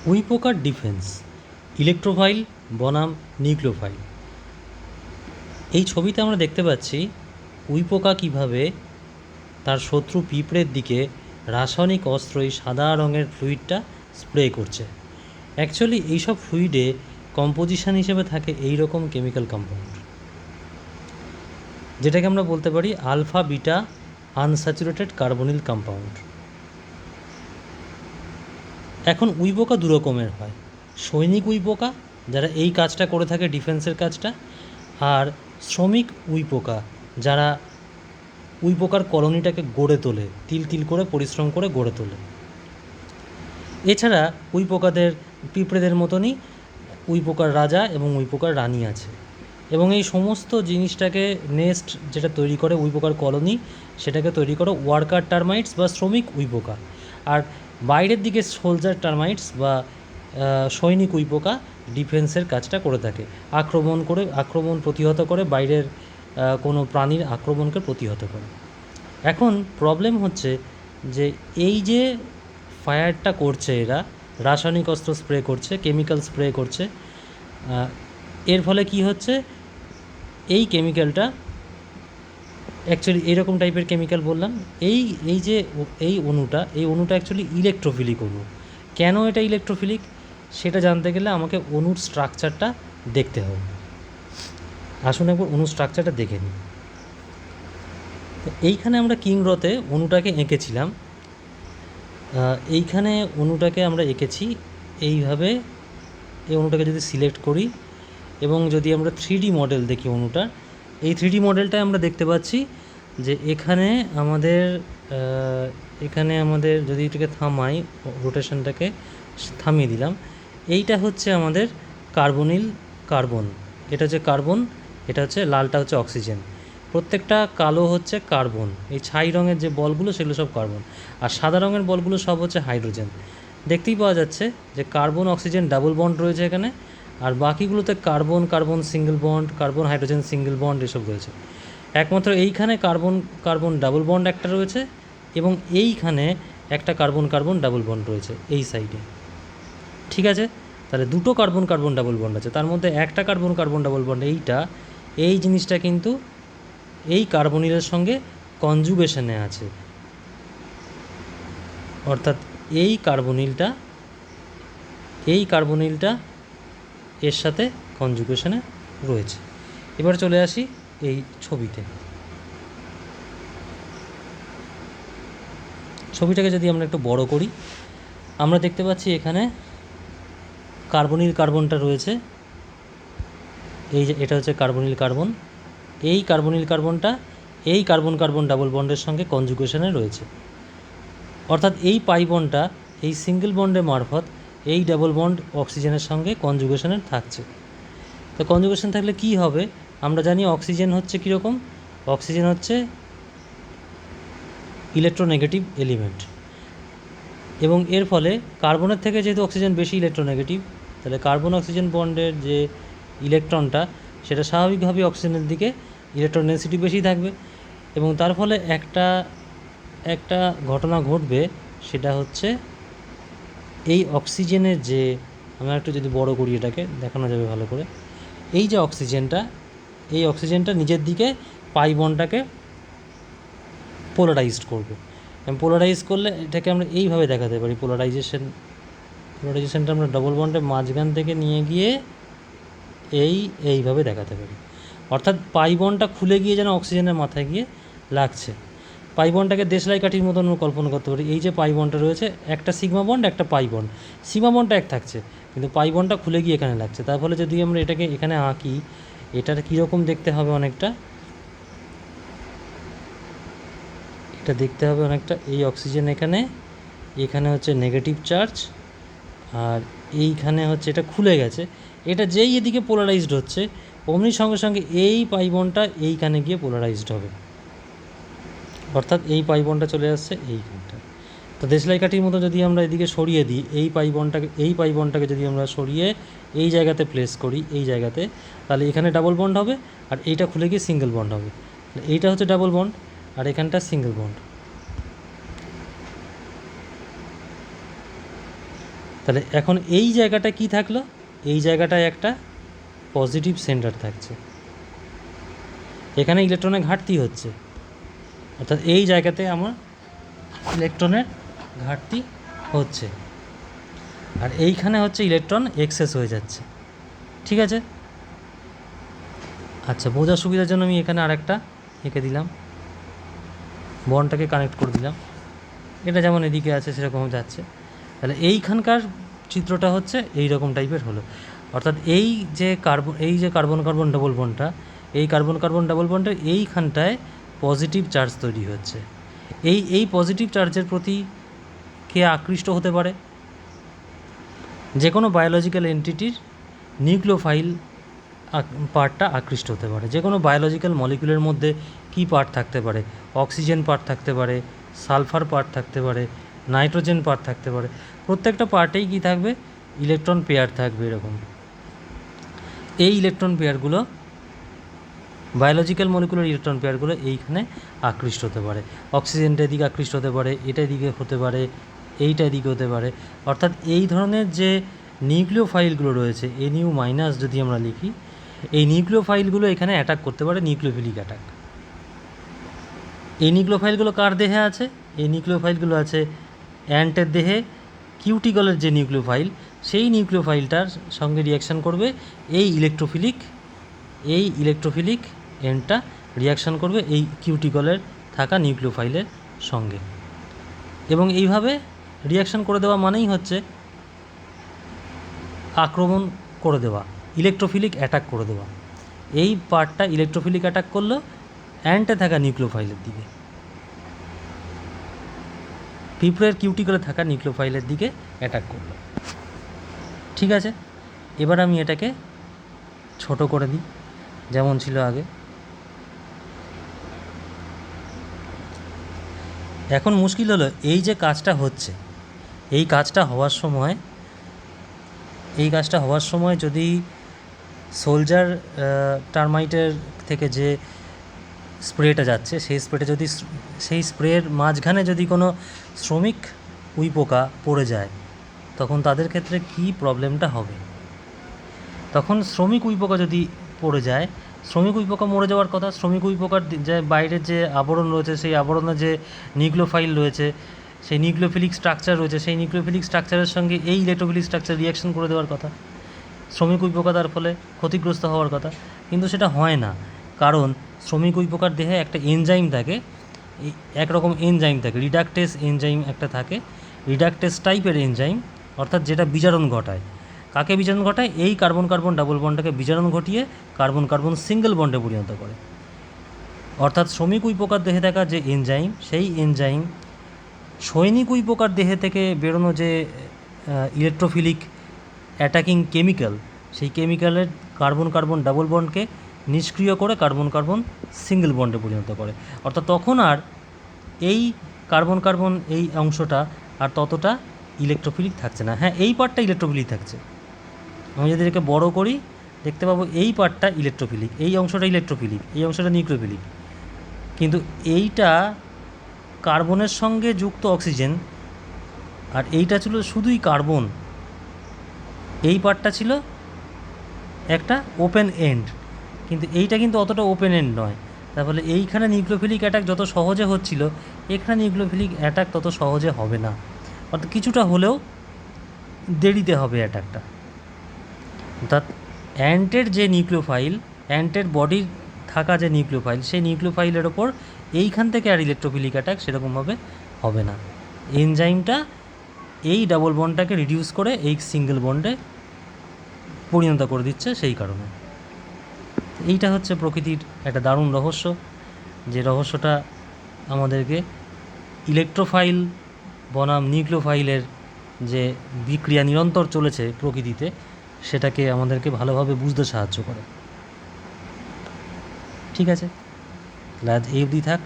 উইপোকার defence, electrophile বনাম nucleophile. এই ছবিতে আমরা দেখতে পাচ্ছি উইপোকা কীভাবে তার শত্রু পিঁপড়ের দিকে রাসায়নিক অস্ত্র এই সাদা রঙের ফ্লুইডটা স্প্রে করছে। অ্যাকচুয়ালি এইসব ফ্লুইডে কম্পোজিশন হিসেবে থাকে এই রকম কেমিক্যাল কম্পাউন্ড, যেটাকে আমরা বলতে পারি alpha beta unsaturated carbonyl compound. এখন উইপোকা দু রকমের হয়, সৈনিক উইপোকা যারা এই কাজটা করে থাকে, ডিফেন্সের কাজটা, আর শ্রমিক উইপোকা যারা উইপোকার কলোনিটাকে গড়ে তোলে, তিল তিল করে পরিশ্রম করে গড়ে তোলে। এছাড়া উইপোকাদের পিঁপড়েদের মতনই উইপোকার রাজা এবং উইপোকার রানী আছে, এবং এই সমস্ত জিনিসটাকে নেস্ট যেটা তৈরি করে উইপোকার কলোনি, সেটাকে তৈরি করে ওয়ার্কার টার্মাইটস বা শ্রমিক উইপোকা। আর বাইরের দিকে সোলজার টার্মাইটস বা সৈনিক উইপোকা ডিফেন্সের কাজটা করে থাকে, আক্রমণ প্রতিহত করে, বাইরের কোনো প্রাণীর আক্রমণকে প্রতিহত করে। এখন প্রবলেম হচ্ছে যে এই যে ফায়ারটা করছে, এরা রাসায়নিক অস্ত্র স্প্রে করছে, কেমিক্যাল স্প্রে করছে, এর ফলে কি হচ্ছে, এই কেমিক্যালটা অ্যাকচুয়ালি এইরকম টাইপের কেমিক্যাল বললাম, এই অণুটা অ্যাকচুয়ালি ইলেকট্রোফিলিক অণু। কেন এটা ইলেকট্রোফিলিক সেটা জানতে গেলে আমাকে অণুর স্ট্রাকচারটা দেখতে হবে। আসুন একবার অণুর স্ট্রাকচারটা দেখে নিই। তো এইখানে আমরা কিংরতে অণুটাকে এঁকেছিলাম, এইখানে অণুটাকে আমরা এঁকেছি এইভাবে। এই অণুটাকে যদি সিলেক্ট করি এবং যদি আমরা 3D মডেল দেখি অণুটার, এই 3D মডেলটায় আমরা দেখতে পাচ্ছি যে এখানে আমাদের যদি এটাকে থামাই, রোটেশনটাকে থামিয়ে দিলাম, এইটা হচ্ছে আমাদের কার্বন। এটা হচ্ছে কার্বন, এটা হচ্ছে লালটা হচ্ছে অক্সিজেন, প্রত্যেকটা কালো হচ্ছে কার্বন। এই ছাই রঙের যে বলগুলো সেগুলো সব কার্বন, আর সাদা রঙের বলগুলো সব হচ্ছে হাইড্রোজেন। দেখতেই পাওয়া যাচ্ছে যে কার্বন অক্সিজেন ডাবল বন্ড রয়েছে এখানে, আর বাকিগুলোতে carbon single bond, carbon hydrogen single bond এসব রয়েছে। একমাত্র এইখানে কার্বন ডাবল বন্ড একটা রয়েছে, এবং এইখানে একটা কার্বন ডাবল বন্ড রয়েছে এই সাইডে। ঠিক আছে, তাহলে দুটো কার্বন ডাবল বন্ড আছে, তার মধ্যে একটা কার্বন ডাবল বন্ড এই জিনিসটা কিন্তু এই কার্বনিলের সঙ্গে কনজুগেশনে আছে, অর্থাৎ এই কার্বনিলটা এর সাথে কনজুগেশনে রয়েছে। এবার চলে আসি এই ছবিটাকে যদি আমরা একটু বড় করি, আমরা দেখতে পাচ্ছি এখানে কার্বনটা রয়েছে। এই যে এটা হচ্ছে কার্বন, এই কার্বনটা এই কার্বন ডাবল বন্ডের সঙ্গে কনজুগেশনে রয়েছে, অর্থাৎ এই পাই বন্ডটা এই সিঙ্গেল বন্ডের মারফত এই ডাবল বন্ড অক্সিজেনের সঙ্গে কনজুগেশনে থাকছে। তো কনজুগেশন থাকলে কি হবে, আমরা জানি অক্সিজেন হচ্ছে কীরকম, অক্সিজেন হচ্ছে ইলেকট্রোনেগেটিভ এলিমেন্ট, এবং এর ফলে কার্বনের থেকে যেহেতু অক্সিজেন বেশি ইলেকট্রোনেগেটিভ, তাহলে কার্বন অক্সিজেন বন্ডের যে ইলেকট্রনটা সেটা স্বাভাবিকভাবেই অক্সিজেনের দিকে ইলেকট্রন ডেন্সিটি বেশি থাকবে, এবং তার ফলে একটা ঘটনা ঘটবে, সেটা হচ্ছে এই অক্সিজেনের যে, আমরা একটু যদি বড় করি এটাকে দেখানো যাবে ভালো করে, এই যে অক্সিজেনটা নিজের দিকে পাই বন্ডটাকে পোলারাইজড করবে। পোলারাইজ করলে এটাকে আমরা এইভাবে দেখাতে পারি, পোলারাইজেশনটা আমরা ডবল বন্ডের মাঝখান থেকে নিয়ে গিয়ে এইভাবে দেখাতে পারি, অর্থাৎ পাই বন্ডটা খুলে গিয়ে যেন অক্সিজেনের মাথায় গিয়ে লাগছে। পাই বন্ডটাকে দেশলাই কাঠির মতন কল্পনা করতে পারি। এই যে পাই বন্ডটা রয়েছে, একটা সিগমা বন্ড, একটা পাই বন্ড, সিগমা বন্ডটা এক থাকছে, কিন্তু পাই বন্ডটা খুলে গিয়ে এখানে লাগছে। তার ফলে যদি আমরা এটাকে এখানে আঁকি, এটার কীরকম দেখতে হবে, এটা দেখতে হবে অনেকটা এই অক্সিজেন এখানে হচ্ছে নেগেটিভ চার্জ, আর এইখানে হচ্ছে এটা খুলে গেছে, এটা যেই এদিকে পোলারাইজড হচ্ছে অমনি সঙ্গে সঙ্গে এই পাই বন্ডটা এইখানে গিয়ে পোলারাইজড হবে, অর্থাৎ এই পাই বন্ডটা চলে আসছে এইখানটা। তো দেশলাই কাঠির মতো যদি আমরা এদিকে সরিয়ে দিই, এই পাই বন্ডটাকে যদি আমরা সরিয়ে এই জায়গাতে প্লেস করি, এই জায়গাতে, তাহলে এখানে ডাবল বন্ড হবে, আর এইটা খুলে গিয়ে সিঙ্গেল বন্ড হবে। এইটা হচ্ছে ডাবল বন্ড, আর এখানটা সিঙ্গেল বন্ড। তাহলে এখন এই জায়গাটা কি থাকলো, এই জায়গাটায় একটা পজিটিভ সেন্টার থাকছে, এখানে ইলেকট্রনের ঘাটতি হচ্ছে, অর্থাৎ এই জায়গাতে আমার ইলেকট্রনের ঘাটতি হচ্ছে, আর এইখানে হচ্ছে ইলেকট্রন এক্সেস হয়ে যাচ্ছে। ঠিক আছে, আচ্ছা বোঝার সুবিধার জন্য আমি এখানে আরেকটা এঁকে দিলাম, বন্ডটাকে কানেক্ট করে দিলাম, এটা যেমন এদিকে আছে সেরকম যাচ্ছে। তাহলে এইখানকার চিত্রটা হচ্ছে এই রকম টাইপের হলো, অর্থাৎ এই যে কার্বন কার্বন ডাবল বন্ডটা, এই কার্বন কার্বন ডাবল বন্ডের এইখানটায় পজিটিভ চার্জ তৈরি হচ্ছে। এই পজিটিভ চার্জের প্রতি কে আকৃষ্ট হতে পারে? যে কোনো বায়োলজিক্যাল এন্টিটির নিউক্লিওফাইল পার্টটা আকৃষ্ট হতে পারে। যে কোনো বায়োলজিক্যাল মলিকুলের মধ্যে কী পার্ট থাকতে পারে? অক্সিজেন পার্ট থাকতে পারে, সালফার পার্ট থাকতে পারে, নাইট্রোজেন পার্ট থাকতে পারে। প্রত্যেকটা পার্টেই কী থাকবে? ইলেকট্রন পেয়ার থাকবে এরকম। এই ইলেকট্রন পেয়ারগুলো, বায়োলজিক্যাল মলিকুলার ইলেকট্রন পেয়ারগুলো এইখানে আকৃষ্ট হতে পারে। অক্সিজেনটা এদিকে আকৃষ্ট হতে পারে, এটা এদিকে হতে পারে, এইটা এদিকে হতে পারে। অর্থাৎ এই ধরনের যে নিউক্লিওফাইলগুলো রয়েছে, NU মাইনাস যদি আমরা লিখি, এই নিউক্লিওফাইলগুলো এখানে অ্যাটাক করতে পারে, নিউক্লিওফিলিক অ্যাটাক। এই নিউক্লিওফাইলগুলো কার দেহে আছে? এই নিউক্লিওফাইলগুলো আছে অ্যান্টের দেহে। কিউটিকলের যে নিউক্লিওফাইল, সেই নিউক্লিওফাইলটার সঙ্গে রিয়াকশান করবে এই ইলেকট্রোফিলিক এন্ডটা রিয়াকশান করবে এই কিউটিকলের থাকা নিউক্লিওফাইলের সঙ্গে, এবং এইভাবে রিয়াকশান করে দেওয়া মানেই হচ্ছে আক্রমণ করে দেওয়া, ইলেকট্রোফিলিক অ্যাটাক করে দেওয়া। এই পার্টটা ইলেকট্রোফিলিক অ্যাটাক করলো অ্যান্টে থাকা নিউক্লিওফাইলের দিকে, পিঁপড়ের কিউটিকলে থাকা নিউক্লিওফাইলের দিকে অ্যাটাক করলো। ঠিক আছে, এবার আমি এটাকে ছোট করে দিই যেমন ছিল আগে। এখন মুশকিল হলো এই যে কাজটা হচ্ছে, এই কাজটা হওয়ার সময় যদি সোলজার টারমাইটের থেকে যে স্প্রেটা যাচ্ছে, সেই স্প্রের মাঝখানে যদি কোনো শ্রমিক উইপোকা পড়ে যায়, তখন তাদের ক্ষেত্রে কী প্রবলেমটা হবে? তখন শ্রমিক উইপোকা যদি পড়ে যায়, শ্রমিক উইপোকা মরে যাওয়ার কথা। শ্রমিক উইপোকার যে বাইরের যে আবরণ রয়েছে, সেই আবরণে যে নিউক্লিওফাইল রয়েছে, সেই নিউক্লিওফিলিক স্ট্রাকচার রয়েছে, সেই নিউক্লিওফিলিক স্ট্রাকচারের সঙ্গে এই ইলেকট্রোফিলিক স্ট্রাকচার রিয়াকশন করে দেওয়ার কথা, শ্রমিক উইপোকা তার ফলে ক্ষতিগ্রস্ত হওয়ার কথা। কিন্তু সেটা হয় না, কারণ শ্রমিক উইপোকার দেহে একটা এনজাইম থাকে, একরকম এনজাইম থাকে, রিডাকটেস এনজাইম একটা থাকে, রিডাকটেস টাইপের এনজাইম, অর্থাৎ যেটা বিজারণ ঘটায়। কাকে বিজারণ ঘটায়? এই কার্বন কার্বন ডাবল বন্ডটাকে বিজারণ ঘটিয়ে কার্বন কার্বন সিঙ্গেল বন্ডে পরিণত করে। অর্থাৎ শ্রমিক উইপোকার দেহে থাকা যে এনজাইম, সেই এনজাইম সৈনিক উইপোকার দেহে থেকে বেরোনো যে ইলেকট্রোফিলিক অ্যাটাকিং কেমিক্যাল, সেই কেমিক্যালের কার্বন কার্বন ডাবল বন্ডকে নিষ্ক্রিয় করে কার্বন কার্বন সিঙ্গেল বন্ডে পরিণত করে। অর্থাৎ তখন আর এই কার্বন কার্বন এই অংশটা আর ততটা ইলেকট্রোফিলিক থাকছে না। হ্যাঁ, এই পার্টটা ইলেকট্রোফিলিক থাকছে। আমি যদি এটাকে বড় করি দেখতে পাবো এই পার্টটা ইলেকট্রোফিলিক, এই অংশটা ইলেকট্রোফিলিক, এই অংশটা নিউক্লিওফিলিক। কিন্তু এইটা কার্বনের সঙ্গে যুক্ত অক্সিজেন, আর এইটা ছিল শুধুই কার্বন। এই পার্টটা ছিল একটা ওপেন এন্ড, কিন্তু এইটা কিন্তু অতটা ওপেন এন্ড নয়। তার ফলে এইখানে নিউক্লিওফিলিক অ্যাটাক যত সহজে হচ্ছিল, এখানে নিউক্লিওফিলিক অ্যাটাক তত সহজে হবে না, অর্থাৎ কিছুটা হলেও দেরিতে হবে অ্যাটাকটা। অর্থাৎ অ্যান্টের যে নিউক্লিওফাইল, অ্যান্টের বডির থাকা যে নিউক্লিওফাইল, সেই নিউক্লিওফাইলের ওপর এইখান থেকে আর ইলেকট্রোফিলিক অ্যাটাক সেরকমভাবে হবে না। এনজাইমটা এই ডাবল বন্ডটাকে রিডিউস করে এই সিঙ্গেল বন্ডে পরিণত করে দিচ্ছে, সেই কারণে। এইটা হচ্ছে প্রকৃতির একটা দারুণ রহস্য, যে রহস্যটা আমাদেরকে ইলেকট্রোফাইল বনাম নিউক্লিওফাইলের যে বিক্রিয়া নিরন্তর চলেছে প্রকৃতিতে, সেটাকে আমাদেরকে ভালোভাবে বুঝতে সাহায্য করে। ঠিক আছে, আজ এই অবধি থাক।